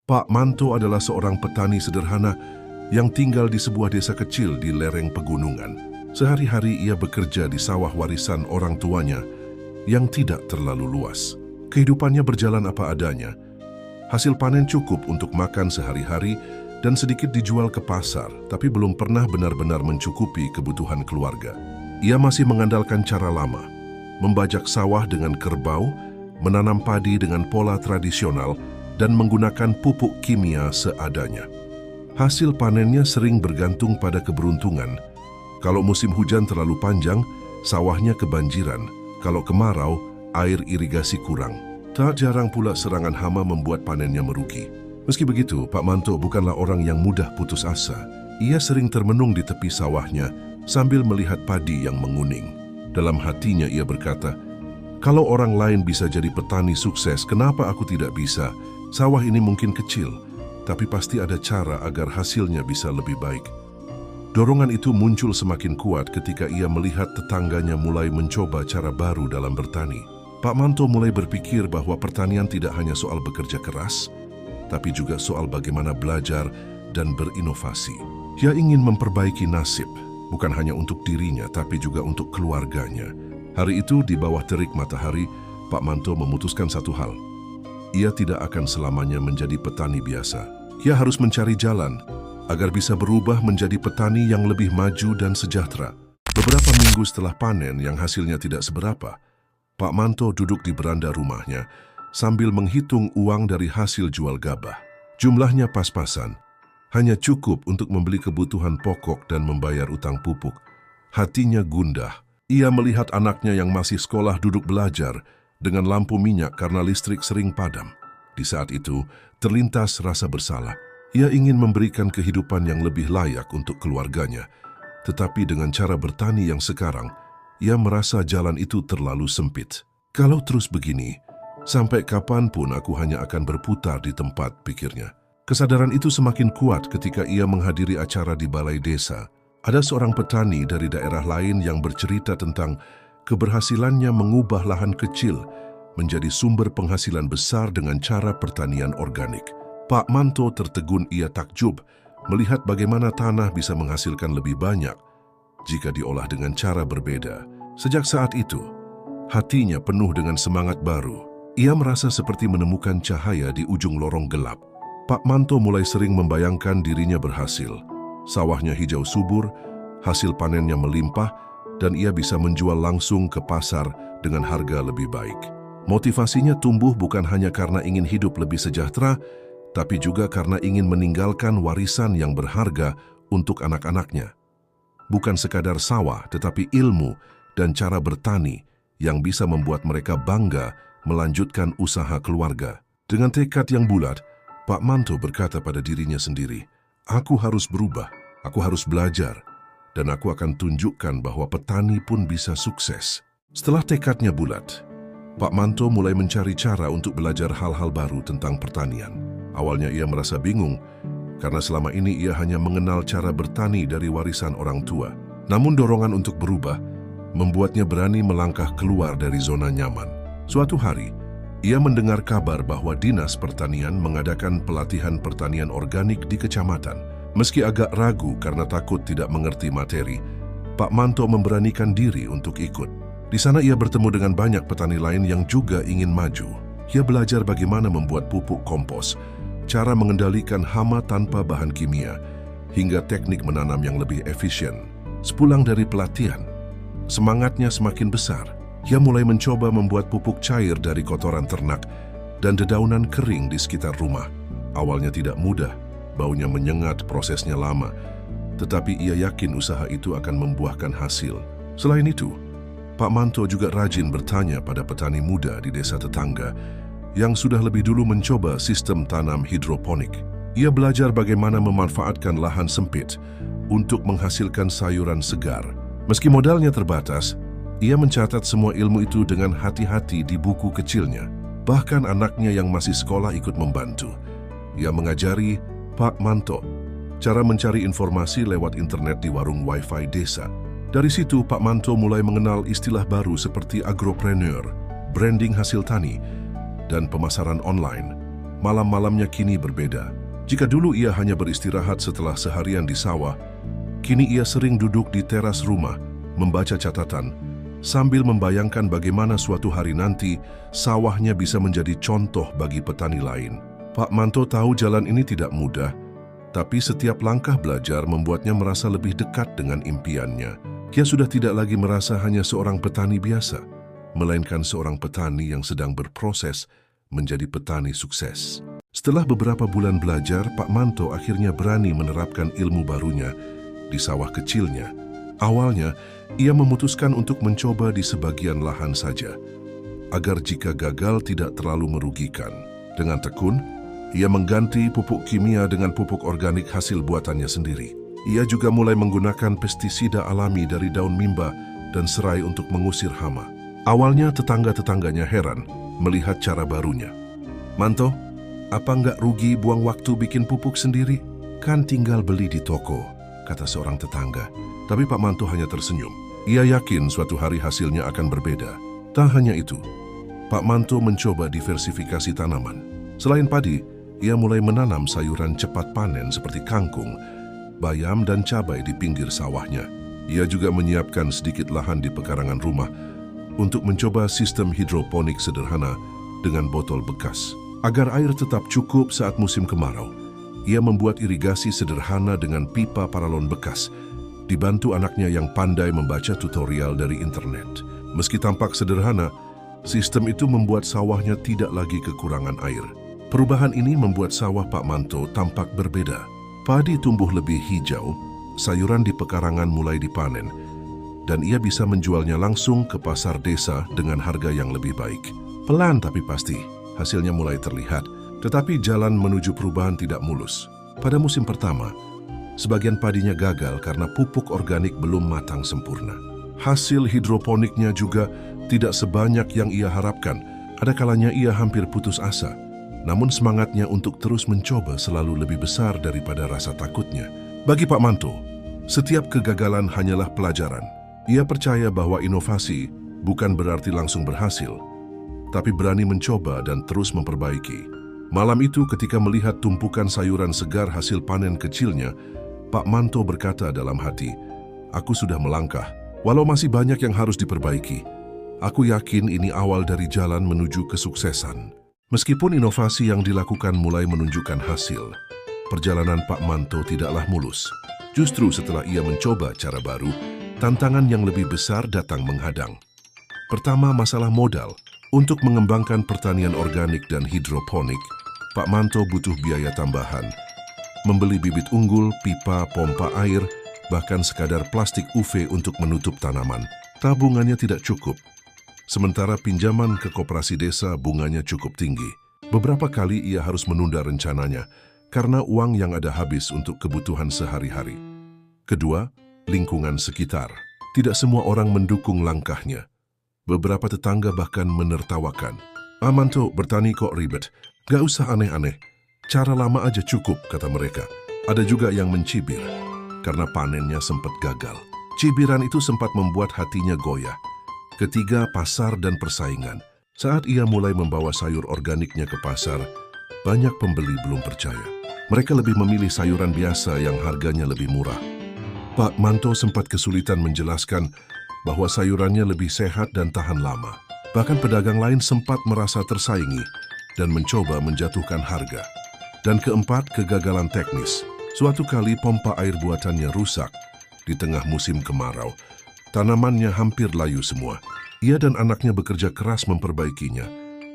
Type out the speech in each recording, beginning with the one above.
Pak Manto adalah seorang petani sederhana yang tinggal di sebuah desa kecil di lereng pegunungan. Sehari-hari ia bekerja di sawah warisan orang tuanya yang tidak terlalu luas. Kehidupannya berjalan apa adanya. Hasil panen cukup untuk makan sehari-hari dan sedikit dijual ke pasar, tapi belum pernah benar-benar mencukupi kebutuhan keluarga. Ia masih mengandalkan cara lama, membajak sawah dengan kerbau, menanam padi dengan pola tradisional, dan menggunakan pupuk kimia seadanya. Hasil panennya sering bergantung pada keberuntungan. Kalau musim hujan terlalu panjang, sawahnya kebanjiran. Kalau kemarau, air irigasi kurang. Tak jarang pula serangan hama membuat panennya merugi. Meski begitu, Pak Manto bukanlah orang yang mudah putus asa. Ia sering termenung di tepi sawahnya sambil melihat padi yang menguning. Dalam hatinya ia berkata, "Kalau orang lain bisa jadi petani sukses, kenapa aku tidak bisa? Sawah ini mungkin kecil, tapi pasti ada cara agar hasilnya bisa lebih baik." Dorongan itu muncul semakin kuat ketika ia melihat tetangganya mulai mencoba cara baru dalam bertani. Pak Manto mulai berpikir bahwa pertanian tidak hanya soal bekerja keras, tapi juga soal bagaimana belajar dan berinovasi. Ia ingin memperbaiki nasib, bukan hanya untuk dirinya, tapi juga untuk keluarganya. Hari itu, di bawah terik matahari, Pak Manto memutuskan satu hal. Ia tidak akan selamanya menjadi petani biasa. Ia harus mencari jalan agar bisa berubah menjadi petani yang lebih maju dan sejahtera. Beberapa minggu setelah panen yang hasilnya tidak seberapa, Pak Manto duduk di beranda rumahnya sambil menghitung uang dari hasil jual gabah. Jumlahnya pas-pasan, hanya cukup untuk membeli kebutuhan pokok dan membayar utang pupuk. Hatinya gundah. Ia melihat anaknya yang masih sekolah duduk belajar dengan lampu minyak karena listrik sering padam. Di saat itu, terlintas rasa bersalah. Ia ingin memberikan kehidupan yang lebih layak untuk keluarganya. Tetapi dengan cara bertani yang sekarang, ia merasa jalan itu terlalu sempit. Kalau terus begini, sampai kapanpun aku hanya akan berputar di tempat, pikirnya. Kesadaran itu semakin kuat ketika ia menghadiri acara di balai desa. Ada seorang petani dari daerah lain yang bercerita tentang keberhasilannya mengubah lahan kecil menjadi sumber penghasilan besar dengan cara pertanian organik. Pak Manto tertegun, ia takjub melihat bagaimana tanah bisa menghasilkan lebih banyak jika diolah dengan cara berbeda. Sejak saat itu, hatinya penuh dengan semangat baru. Ia merasa seperti menemukan cahaya di ujung lorong gelap. Pak Manto mulai sering membayangkan dirinya berhasil. Sawahnya hijau subur, hasil panennya melimpah, dan ia bisa menjual langsung ke pasar dengan harga lebih baik. Motivasinya tumbuh bukan hanya karena ingin hidup lebih sejahtera, tapi juga karena ingin meninggalkan warisan yang berharga untuk anak-anaknya. Bukan sekadar sawah, tetapi ilmu dan cara bertani yang bisa membuat mereka bangga melanjutkan usaha keluarga. Dengan tekad yang bulat, Pak Manto berkata pada dirinya sendiri, "Aku harus berubah, aku harus belajar, dan aku akan tunjukkan bahwa petani pun bisa sukses." Setelah tekadnya bulat, Pak Manto mulai mencari cara untuk belajar hal-hal baru tentang pertanian. Awalnya ia merasa bingung, karena selama ini ia hanya mengenal cara bertani dari warisan orang tua. Namun dorongan untuk berubah membuatnya berani melangkah keluar dari zona nyaman. Suatu hari, ia mendengar kabar bahwa Dinas Pertanian mengadakan pelatihan pertanian organik di kecamatan. Meski agak ragu karena takut tidak mengerti materi, Pak Manto memberanikan diri untuk ikut. Di sana ia bertemu dengan banyak petani lain yang juga ingin maju. Ia belajar bagaimana membuat pupuk kompos, cara mengendalikan hama tanpa bahan kimia, hingga teknik menanam yang lebih efisien. Sepulang dari pelatihan, semangatnya semakin besar. Ia mulai mencoba membuat pupuk cair dari kotoran ternak dan dedaunan kering di sekitar rumah. Awalnya tidak mudah, baunya menyengat, prosesnya lama, tetapi ia yakin usaha itu akan membuahkan hasil. Selain itu, Pak Manto juga rajin bertanya pada petani muda di desa tetangga yang sudah lebih dulu mencoba sistem tanam hidroponik. Ia belajar bagaimana memanfaatkan lahan sempit untuk menghasilkan sayuran segar. Meski modalnya terbatas, ia mencatat semua ilmu itu dengan hati-hati di buku kecilnya. Bahkan anaknya yang masih sekolah ikut membantu. Ia mengajari Pak Manto cara mencari informasi lewat internet di warung wifi desa. Dari situ, Pak Manto mulai mengenal istilah baru seperti agropreneur, branding hasil tani, dan pemasaran online. malam-malamnya kini berbeda. Jika dulu ia hanya beristirahat setelah seharian di sawah, kini ia sering duduk di teras rumah, membaca catatan, sambil membayangkan bagaimana suatu hari nanti sawahnya bisa menjadi contoh bagi petani lain. Pak Manto tahu jalan ini tidak mudah, tapi setiap langkah belajar membuatnya merasa lebih dekat dengan impiannya. Ia sudah tidak lagi merasa hanya seorang petani biasa, melainkan seorang petani yang sedang berproses menjadi petani sukses. Setelah beberapa bulan belajar, Pak Manto akhirnya berani menerapkan ilmu barunya di sawah kecilnya. Awalnya, ia memutuskan untuk mencoba di sebagian lahan saja, agar jika gagal tidak terlalu merugikan. Dengan tekun, ia mengganti pupuk kimia dengan pupuk organik hasil buatannya sendiri. Ia juga mulai menggunakan pestisida alami dari daun mimba dan serai untuk mengusir hama. Awalnya tetangga-tetangganya heran melihat cara barunya. "Manto, apa nggak rugi buang waktu bikin pupuk sendiri? Kan tinggal beli di toko," kata seorang tetangga. Tapi Pak Manto hanya tersenyum. Ia yakin suatu hari hasilnya akan berbeda. Tak hanya itu, Pak Manto mencoba diversifikasi tanaman. Selain padi, ia mulai menanam sayuran cepat panen seperti kangkung, bayam, dan cabai di pinggir sawahnya. Ia juga menyiapkan sedikit lahan di pekarangan rumah untuk mencoba sistem hidroponik sederhana dengan botol bekas. Agar air tetap cukup saat musim kemarau, ia membuat irigasi sederhana dengan pipa paralon bekas, dibantu anaknya yang pandai membaca tutorial dari internet. Meski tampak sederhana, sistem itu membuat sawahnya tidak lagi kekurangan air. Perubahan ini membuat sawah Pak Manto tampak berbeda. Padi tumbuh lebih hijau, sayuran di pekarangan mulai dipanen, dan ia bisa menjualnya langsung ke pasar desa dengan harga yang lebih baik. Pelan tapi pasti, hasilnya mulai terlihat, tetapi jalan menuju perubahan tidak mulus. Pada musim pertama, sebagian padinya gagal karena pupuk organik belum matang sempurna. Hasil hidroponiknya juga tidak sebanyak yang ia harapkan. Ada kalanya ia hampir putus asa. Namun semangatnya untuk terus mencoba selalu lebih besar daripada rasa takutnya. Bagi Pak Manto, setiap kegagalan hanyalah pelajaran. Ia percaya bahwa inovasi bukan berarti langsung berhasil, tapi berani mencoba dan terus memperbaiki. Malam itu ketika melihat tumpukan sayuran segar hasil panen kecilnya, Pak Manto berkata dalam hati, "Aku sudah melangkah, walau masih banyak yang harus diperbaiki. Aku yakin ini awal dari jalan menuju kesuksesan." Meskipun inovasi yang dilakukan mulai menunjukkan hasil, perjalanan Pak Manto tidaklah mulus. Justru setelah ia mencoba cara baru, tantangan yang lebih besar datang menghadang. Pertama, masalah modal. Untuk mengembangkan pertanian organik dan hidroponik, Pak Manto butuh biaya tambahan. Membeli bibit unggul, pipa, pompa air, bahkan sekadar plastik UV untuk menutup tanaman. Tabungannya tidak cukup. Sementara pinjaman ke koperasi desa bunganya cukup tinggi. Beberapa kali ia harus menunda rencananya karena uang yang ada habis untuk kebutuhan sehari-hari. Kedua, lingkungan sekitar. Tidak semua orang mendukung langkahnya. Beberapa tetangga bahkan menertawakan. "Ah Manto, bertani kok ribet. Gak usah aneh-aneh. Cara lama aja cukup," kata mereka. Ada juga yang mencibir karena panennya sempat gagal. Cibiran itu sempat membuat hatinya goyah. Ketiga, pasar dan persaingan. Saat ia mulai membawa sayur organiknya ke pasar, banyak pembeli belum percaya. Mereka lebih memilih sayuran biasa yang harganya lebih murah. Pak Manto sempat kesulitan menjelaskan bahwa sayurannya lebih sehat dan tahan lama. Bahkan pedagang lain sempat merasa tersaingi dan mencoba menjatuhkan harga. Dan keempat, kegagalan teknis. Suatu kali pompa air buatannya rusak di tengah musim kemarau. Tanamannya hampir layu semua. Ia dan anaknya bekerja keras memperbaikinya,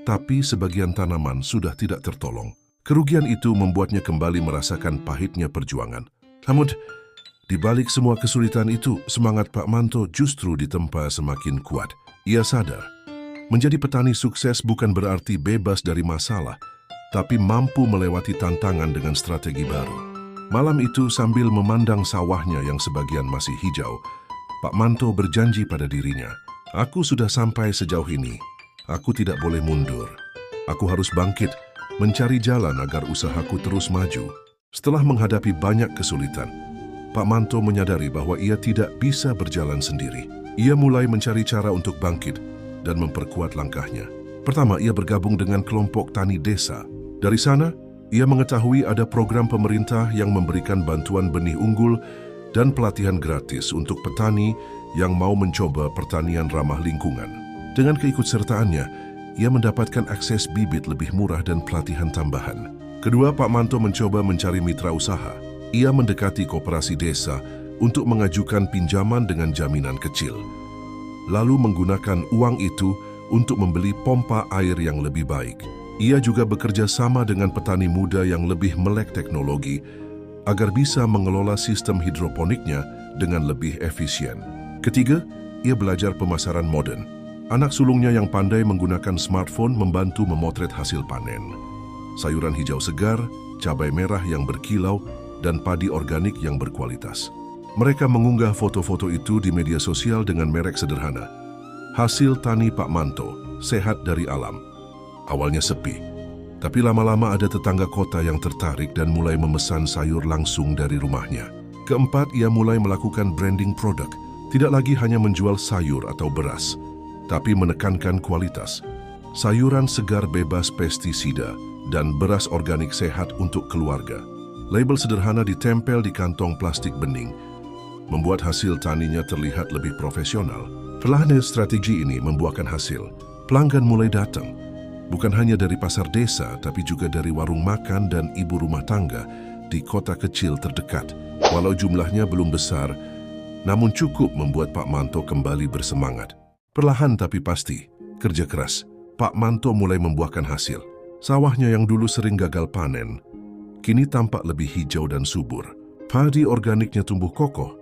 tapi sebagian tanaman sudah tidak tertolong. Kerugian itu membuatnya kembali merasakan pahitnya perjuangan. Namun, di balik semua kesulitan itu, semangat Pak Manto justru ditempa semakin kuat. Ia sadar, menjadi petani sukses bukan berarti bebas dari masalah, tapi mampu melewati tantangan dengan strategi baru. Malam itu sambil memandang sawahnya yang sebagian masih hijau, Pak Manto berjanji pada dirinya, "Aku sudah sampai sejauh ini. Aku tidak boleh mundur. Aku harus bangkit, mencari jalan agar usahaku terus maju." Setelah menghadapi banyak kesulitan, Pak Manto menyadari bahwa ia tidak bisa berjalan sendiri. Ia mulai mencari cara untuk bangkit dan memperkuat langkahnya. Pertama, ia bergabung dengan kelompok tani desa. Dari sana, ia mengetahui ada program pemerintah yang memberikan bantuan benih unggul dan pelatihan gratis untuk petani yang mau mencoba pertanian ramah lingkungan. Dengan keikutsertaannya, ia mendapatkan akses bibit lebih murah dan pelatihan tambahan. Kedua, Pak Manto mencoba mencari mitra usaha. Ia mendekati koperasi desa untuk mengajukan pinjaman dengan jaminan kecil, lalu menggunakan uang itu untuk membeli pompa air yang lebih baik. Ia juga bekerja sama dengan petani muda yang lebih melek teknologi agar bisa mengelola sistem hidroponiknya dengan lebih efisien. Ketiga, ia belajar pemasaran modern. Anak sulungnya yang pandai menggunakan smartphone membantu memotret hasil panen. Sayuran hijau segar, cabai merah yang berkilau, dan padi organik yang berkualitas. Mereka mengunggah foto-foto itu di media sosial dengan merek sederhana. Hasil tani Pak Manto, sehat dari alam. Awalnya sepi, tapi lama-lama ada tetangga kota yang tertarik dan mulai memesan sayur langsung dari rumahnya. Keempat, ia mulai melakukan branding produk. Tidak lagi hanya menjual sayur atau beras, tapi menekankan kualitas. Sayuran segar bebas pestisida dan beras organik sehat untuk keluarga. Label sederhana ditempel di kantong plastik bening, membuat hasil taninya terlihat lebih profesional. Perlahan strategi ini membuahkan hasil. Pelanggan mulai datang, bukan hanya dari pasar desa, tapi juga dari warung makan dan ibu rumah tangga di kota kecil terdekat. Walau jumlahnya belum besar, namun cukup membuat Pak Manto kembali bersemangat. Perlahan tapi pasti, kerja keras, Pak Manto mulai membuahkan hasil. Sawahnya yang dulu sering gagal panen, kini tampak lebih hijau dan subur. Padi organiknya tumbuh kokoh,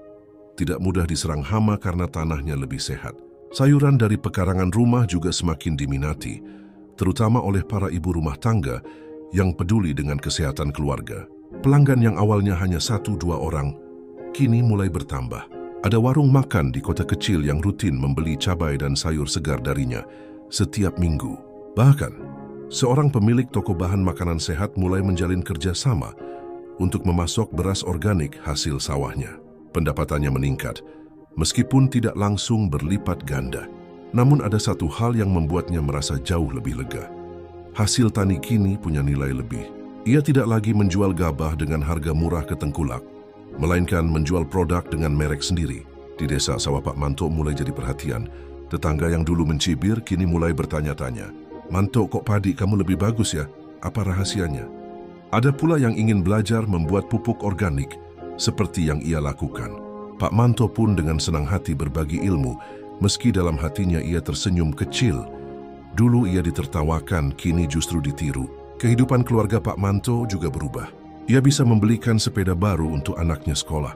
tidak mudah diserang hama karena tanahnya lebih sehat. Sayuran dari pekarangan rumah juga semakin diminati, terutama oleh para ibu rumah tangga yang peduli dengan kesehatan keluarga. Pelanggan yang awalnya hanya 1-2 orang, kini mulai bertambah. Ada warung makan di kota kecil yang rutin membeli cabai dan sayur segar darinya setiap minggu. Bahkan, seorang pemilik toko bahan makanan sehat mulai menjalin kerjasama untuk memasok beras organik hasil sawahnya. Pendapatannya meningkat, meskipun tidak langsung berlipat ganda. Namun ada satu hal yang membuatnya merasa jauh lebih lega. Hasil tani kini punya nilai lebih. Ia tidak lagi menjual gabah dengan harga murah ke tengkulak, melainkan menjual produk dengan merek sendiri. Di desa sawah Pak Manto mulai jadi perhatian. Tetangga yang dulu mencibir kini mulai bertanya-tanya, "Manto, kok padi kamu lebih bagus ya? Apa rahasianya?" Ada pula yang ingin belajar membuat pupuk organik seperti yang ia lakukan. Pak Manto pun dengan senang hati berbagi ilmu, meski dalam hatinya ia tersenyum kecil. Dulu ia ditertawakan, kini justru ditiru. Kehidupan keluarga Pak Manto juga berubah. Ia bisa membelikan sepeda baru untuk anaknya sekolah,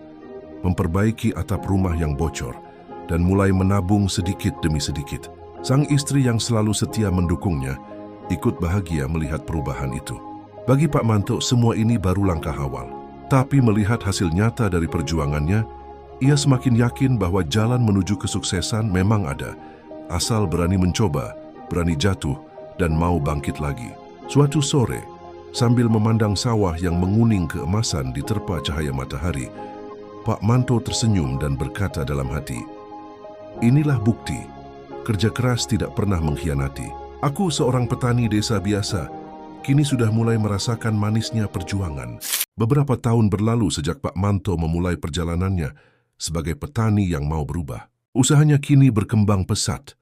memperbaiki atap rumah yang bocor, dan mulai menabung sedikit demi sedikit. Sang istri yang selalu setia mendukungnya, ikut bahagia melihat perubahan itu. Bagi Pak Manto, semua ini baru langkah awal. Tapi melihat hasil nyata dari perjuangannya, ia semakin yakin bahwa jalan menuju kesuksesan memang ada, asal berani mencoba, berani jatuh, dan mau bangkit lagi. Suatu sore, sambil memandang sawah yang menguning keemasan diterpa cahaya matahari, Pak Manto tersenyum dan berkata dalam hati, "Inilah bukti. Kerja keras tidak pernah mengkhianati. Aku seorang petani desa biasa, kini sudah mulai merasakan manisnya perjuangan." Beberapa tahun berlalu sejak Pak Manto memulai perjalanannya sebagai petani yang mau berubah. Usahanya kini berkembang pesat.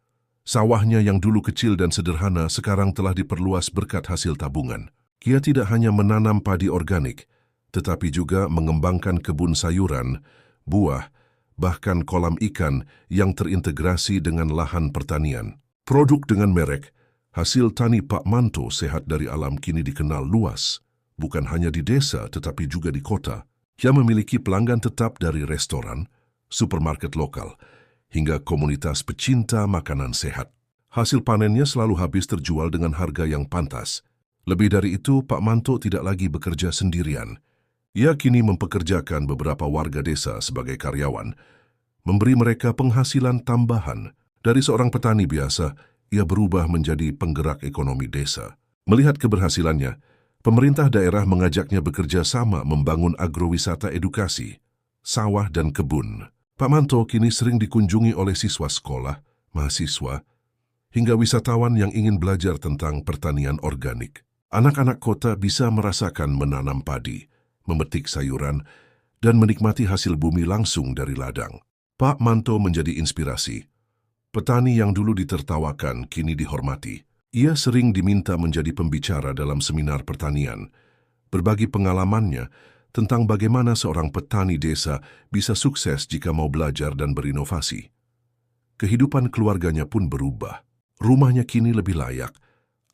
Sawahnya yang dulu kecil dan sederhana sekarang telah diperluas berkat hasil tabungan. Ia tidak hanya menanam padi organik, tetapi juga mengembangkan kebun sayuran, buah, bahkan kolam ikan yang terintegrasi dengan lahan pertanian. Produk dengan merek, hasil tani Pak Manto sehat dari alam kini dikenal luas, bukan hanya di desa tetapi juga di kota. Ia memiliki pelanggan tetap dari restoran, supermarket lokal, hingga komunitas pecinta makanan sehat. Hasil panennya selalu habis terjual dengan harga yang pantas. Lebih dari itu, Pak Manto tidak lagi bekerja sendirian. Ia kini mempekerjakan beberapa warga desa sebagai karyawan, memberi mereka penghasilan tambahan. Dari seorang petani biasa, ia berubah menjadi penggerak ekonomi desa. Melihat keberhasilannya, pemerintah daerah mengajaknya bekerja sama membangun agrowisata edukasi, sawah dan kebun. Pak Manto kini sering dikunjungi oleh siswa sekolah, mahasiswa, hingga wisatawan yang ingin belajar tentang pertanian organik. Anak-anak kota bisa merasakan menanam padi, memetik sayuran, dan menikmati hasil bumi langsung dari ladang. Pak Manto menjadi inspirasi. Petani yang dulu ditertawakan kini dihormati. Ia sering diminta menjadi pembicara dalam seminar pertanian, berbagi pengalamannya tentang bagaimana seorang petani desa bisa sukses jika mau belajar dan berinovasi. Kehidupan keluarganya pun berubah. Rumahnya kini lebih layak.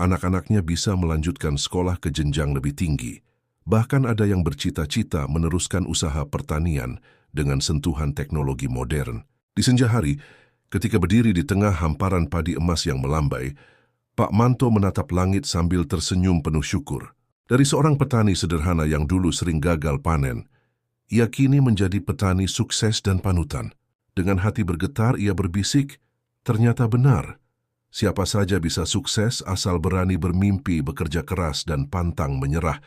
Anak-anaknya bisa melanjutkan sekolah ke jenjang lebih tinggi. Bahkan ada yang bercita-cita meneruskan usaha pertanian dengan sentuhan teknologi modern. Di senja hari, ketika berdiri di tengah hamparan padi emas yang melambai, Pak Manto menatap langit sambil tersenyum penuh syukur. Dari seorang petani sederhana yang dulu sering gagal panen, ia kini menjadi petani sukses dan panutan. Dengan hati bergetar ia berbisik, ternyata benar. Siapa saja bisa sukses asal berani bermimpi, bekerja keras, dan pantang menyerah.